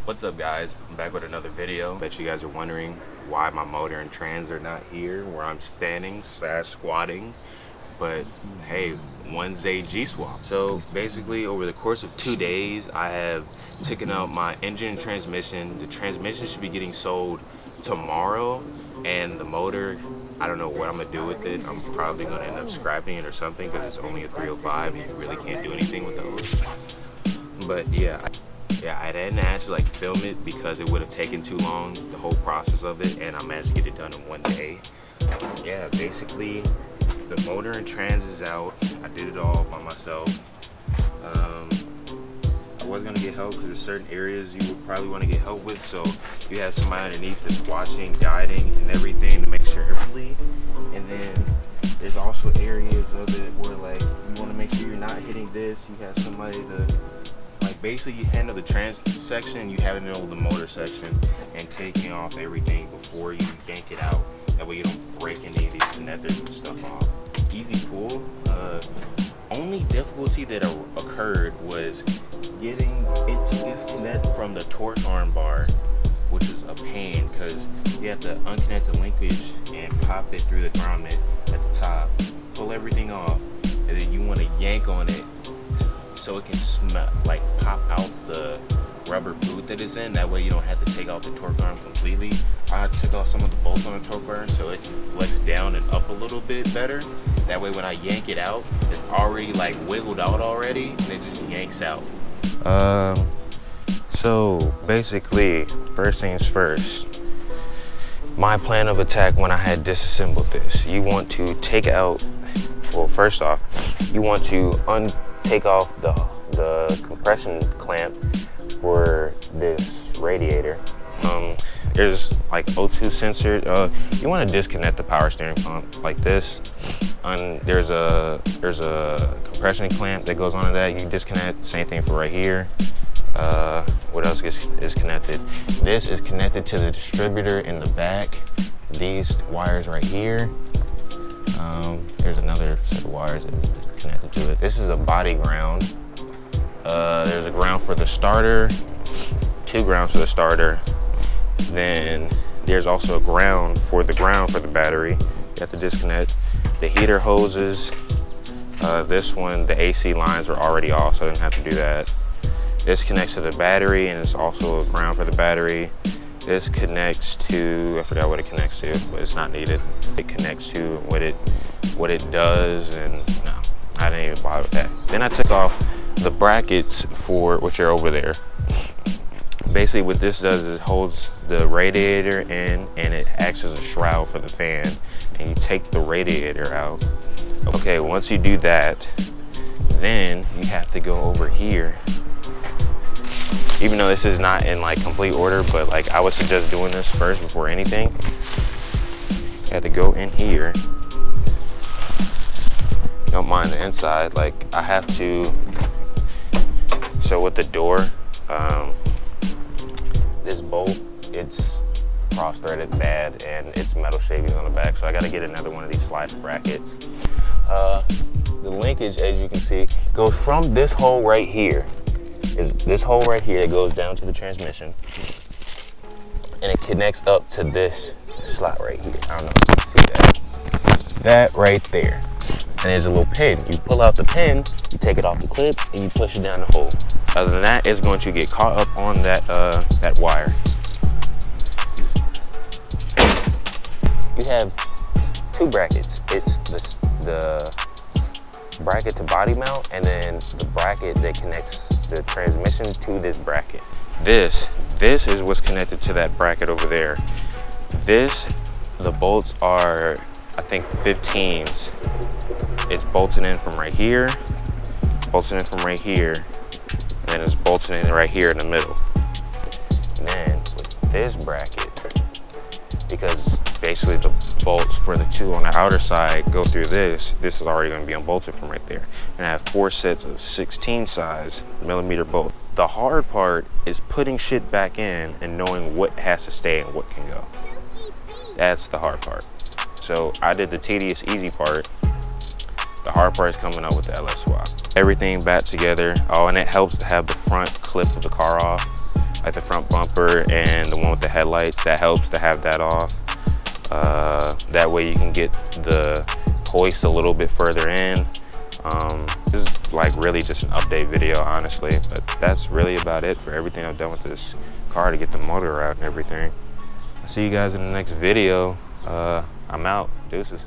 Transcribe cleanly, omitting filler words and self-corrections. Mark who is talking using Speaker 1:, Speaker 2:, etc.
Speaker 1: What's up, guys? I'm back with another video. Bet you guys are wondering why my motor and trans are not here where I'm standing / squatting. But hey, one's a G-swap. So basically over the course of 2 days, I have taken out my engine and transmission. The transmission should be getting sold tomorrow, and the motor, I don't know what I'm gonna do with it. I'm probably gonna end up scrapping it or something because it's only a 305 and you really can't do anything with those. But yeah, I didn't actually film it because it would have taken too long, the whole process of it, and I managed to get it done in 1 day. Yeah, basically the motor and trans is out. I did it all by myself. I was gonna get help because there's certain areas you would probably want to get help with, so you have somebody underneath that's watching, guiding, and everything to make sure everything. And then there's also areas of it where like you want to make sure you're not hitting this. You have somebody to basically you handle the trans section, you have to know the motor section and taking off everything before you yank it out. That way you don't break any of these connectors and stuff off. Easy pull. Only difficulty that occurred was getting it to disconnect from the torque arm bar, which is a pain because you have to unconnect the linkage and pop it through the grommet at the top, pull everything off, and then you want to yank on it so it can pop out the rubber boot that it's in. That way you don't have to take out the torque arm completely. I took off some of the bolts on the torque arm so it can flex down and up a little bit better. That way when I yank it out, it's already wiggled out already and it just yanks out. So basically, first things first, my plan of attack when I had disassembled this, you want to take out, well, first off, you want to take off the compression clamp for this radiator. There's O2 sensor. You want to disconnect the power steering pump like this. There's a compression clamp that goes onto that. You can disconnect. Same thing for right here. What else is connected? This is connected to the distributor in the back. These wires right here. There's another set of wires that is connected to it. This is a body ground. There's a ground for the starter, 2 grounds for the starter. Then there's also a ground for the battery. You have to disconnect. The heater hoses, this one, the AC lines are already off, so I didn't have to do that. This connects to the battery, and it's also a ground for the battery. This connects to, I forgot what it connects to, but it's not needed. It connects to what it does, and no, I didn't even bother with that. Then I took off the brackets for which are over there. Basically what this does is it holds the radiator in and it acts as a shroud for the fan, and you take the radiator out. Okay, once you do that, then you have to go over here. Even though this is not in complete order, but I would suggest doing this first before anything. You have to go in here. Don't mind the inside. I have to, so with the door, this bolt, it's cross-threaded bad and it's metal shavings on the back, so I got to get another one of these slide brackets. The linkage, as you can see, goes from this hole right here. Is this hole right here. It goes down to the transmission and it connects up to this slot right here. I don't know if you can see that right there. And there's a little pin. You pull out the pin, you take it off the clip, and you push it down the hole. Other than that, it's going to get caught up on that wire. You have 2 brackets. It's the bracket to body mount, and then the bracket that connects the transmission to this bracket. This is what's connected to that bracket over there. The bolts are, I think, 15s. It's bolted in from right here, bolted in from right here, and then it's bolted in right here in the middle. And then with this bracket, because basically the bolts for the 2 on the outer side go through this is already going to be unbolted from right there. And I have 4 sets of 16 size millimeter bolts. The hard part is putting shit back in and knowing what has to stay and what can go. That's the hard part. So I did the tedious, easy part. The hard part is coming up with the LS swap. Everything back together. Oh, and it helps to have the front clip of the car off. like the front bumper and the one with the headlights. That helps to have that off. That way you can get the hoist a little bit further in. This is like really just an update video, honestly, but that's really about it for everything I've done with this car to get the motor out and everything. I'll see you guys in the next video. I'm out. Deuces.